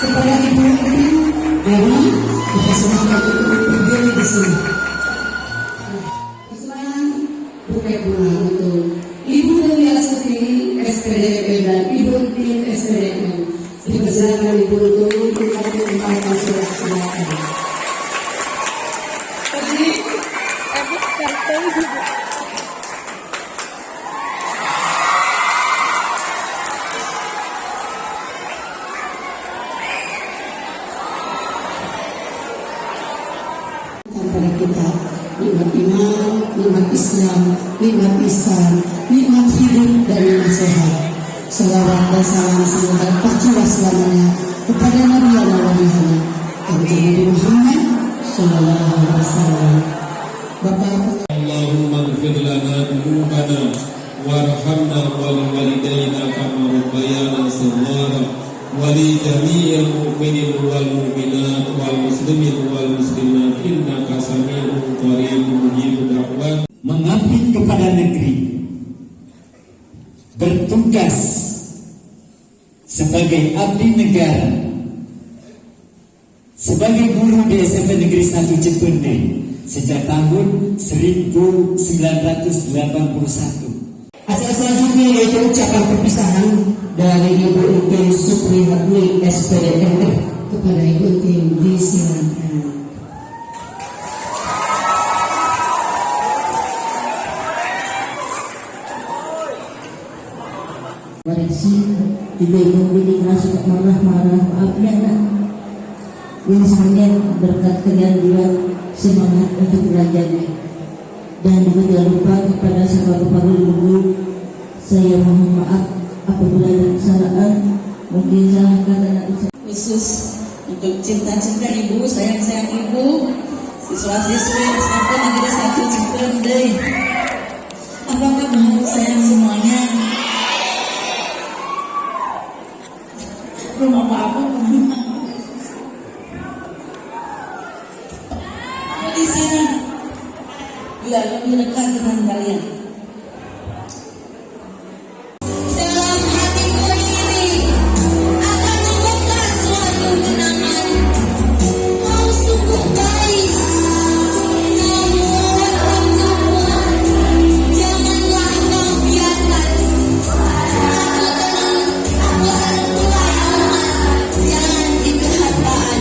kepada Ibu Dewi dipersembahkan untuk berdiri di sini. Persembahan buket bunga untuk Ibu Dewi Astuti SPDP dan Ibu Tin SPDP. Dipersilakan Ibu untuk menyampaikan surat-suratnya. Tadi Ebit kartu juga. Kepada kita nikmat iman, nikmat Islam, nikmat ihsan, nikmat hidup dan nikmat sehat. Salawat dan salam semoga tercurah selamanya kepada Nabi Allah Muhammad Kanjeng Nabi Muhammad Sallallahu Alaihi Wasallam. Bapak Allahumma ighfir lana dhunubana warhamna wa liwalidayna kama rabbayana shaghara wa li jami'il mu'minin wal mu'minat wal muslimin wal muslimat innaka sami'un qaribun mujibud da'wat. Mengabdi kepada negeri, bertugas sebagai abdi negara, sebagai guru di SMP Negeri 1 Cipende sejak tahun 1981. hasil selanjutnya yaitu ucapan perpisahan dari Ibu Tin Suprihatmi SPDP kepada Ibu Tin, disilakan. Koreksi, ibu-ibu ini keras suka marah-marah, maaf ya nak. Yang semuanya berkat kalian juga semangat untuk belajarnya. Dan juga jangan lupa kepada sahabat bapak ibu, saya mohon maaf apabila ada kesalahan, mungkin salah kata dan khusus untuk cinta-cinta ibu, sayang-sayang ibu, siswa-siswi SMP Negeri 1 Cipende. Apakah mau sayang semuanya? Rumah apa? Aku di sini biar lebih dekat dengan kalian. Dalam hatiku ini akan membuka suatu kenangan. Kau sungguh baik, namun janganlah kau biarkan aku tenang. Aku harus mulai aman, jangan di kehartaan.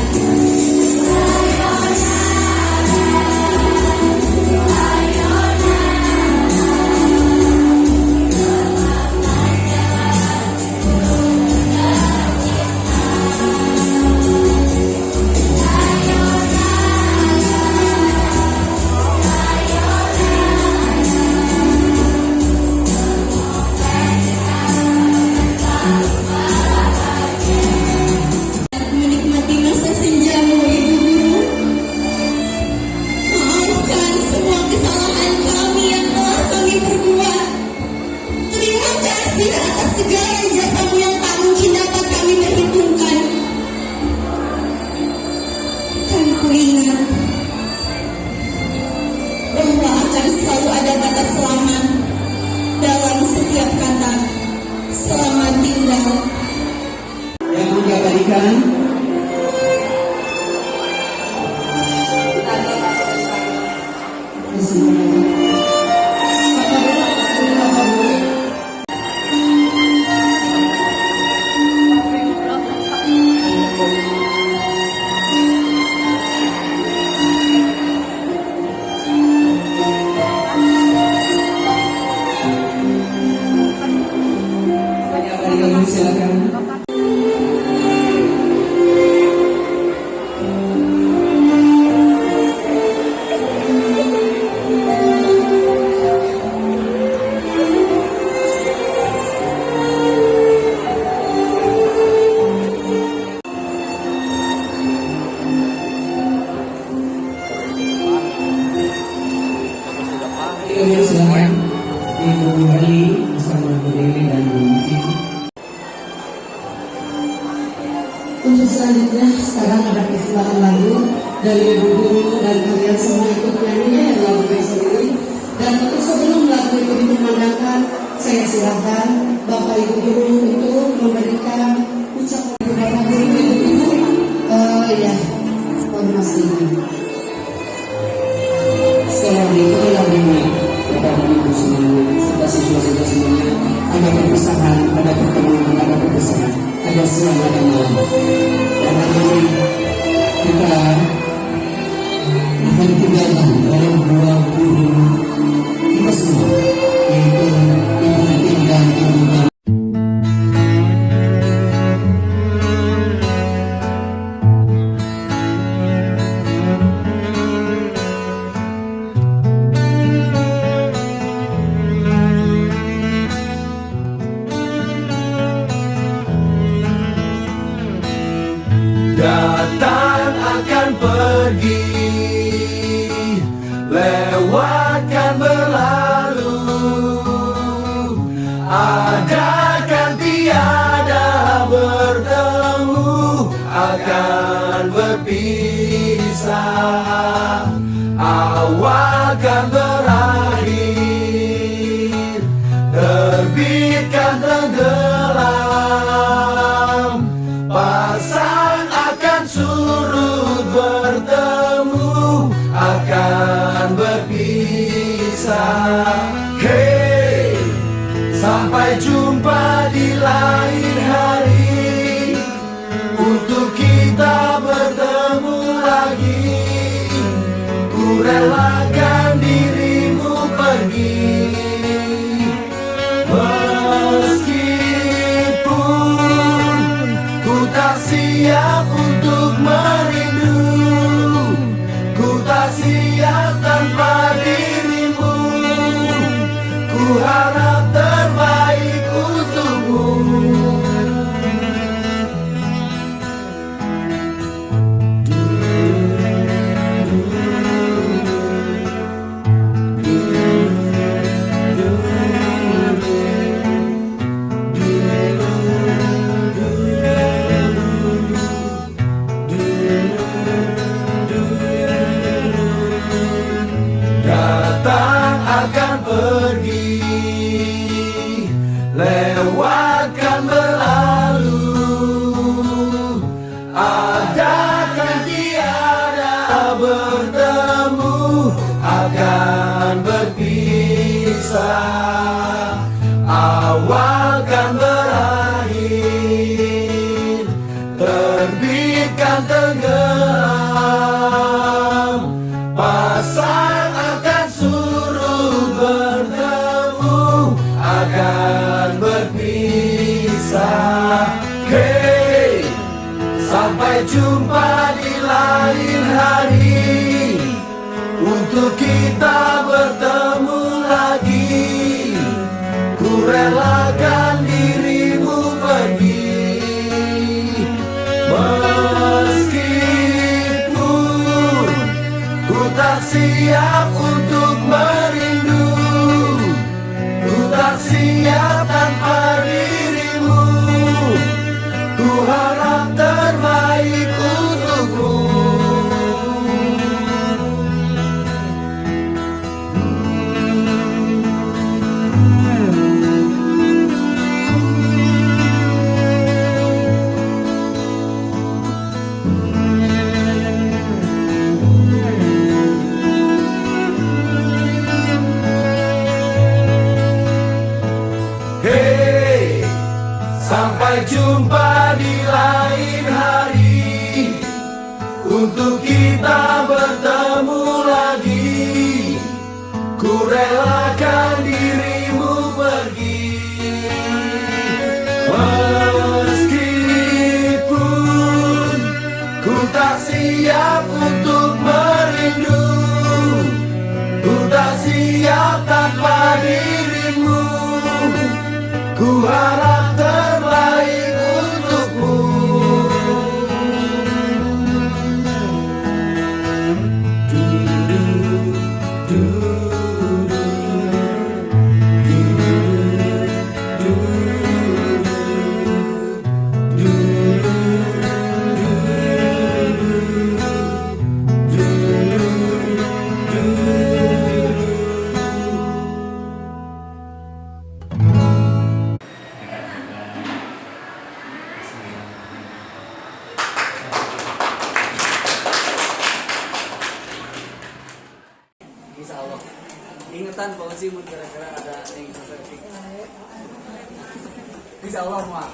Menikmati masa senjamu, Ibu Guru. Maafkan semua kesalahan kami yang telah kami perbuat. Terima kasih atas segala jasamu yang tak mungkin dapat kami perhitungkan. Kan ku ingat bahwa akan selalu ada kata selamat dalam setiap kata. Selamat tinggal. Yang diabadikan silakan. Silakan Ibu Ali bersama Bu Dewi dan Bu Tin. Untuk selanjutnya sekarang ada persembahan lagu dari Ibu Guru dan kalian semua ikut nyanyi lagu ini. Dan untuk sebelum lagu itu dikumandangkan, saya silakan Bapak Ibu Guru untuk memberikan ucapan kepada Bapak Guru Ibu wilayah ormas ini. Sekali lagi, itulah ini kepada ibu semuanya, serta siswa-siswa semuanya. Ada perpisahan, ada pertemuan, ada perpisahan, ada siang, ada malam. Dan hari ini kita akan ditinggalkan oleh dua guru kita semua, yaitu Ibu Tin dan Ibu Mami. Datang akan pergi, lewatkan berlalu, ada kan tiada bertemu, akan berpisah, awal kan berakhir, terbitkan tenggelam, pasang akan surut, bertemu akan berpisah. Hey, sampai jumpa di lain hari, untuk kita bertemu lagi. Ku relakan dirimu pergi, meskipun ku tak siap untuk merindu, ku tak siap tanpa dirimu, ku harap terbaik untukmu. Datang akan pergi, lewatkan berlalu, ada kan tiada bertemu, akan berpisah, awal kan berakhir, terbitkan tenggelam, pasang akan surut, bertemu akan berpisah. Hey, sampai jumpa di lain hari, untuk kita bertemu lagi. Ku relakan dirimu pergi, meskipun ku tak siap untuk merindu, ku tak siap tanpa dirimu, ku harap terbaik untukmu. Hey, sampai jumpa di lain hari, untuk kita bertemu lagi. Ku relakan dirimu pergi, meskipun ku tak siap untuk merindu, ku tak siap tanpa dirimu, ku harap terbaik untukmu. Pak Uci mun gara-gara ada ning sosok. Insya Allah mah.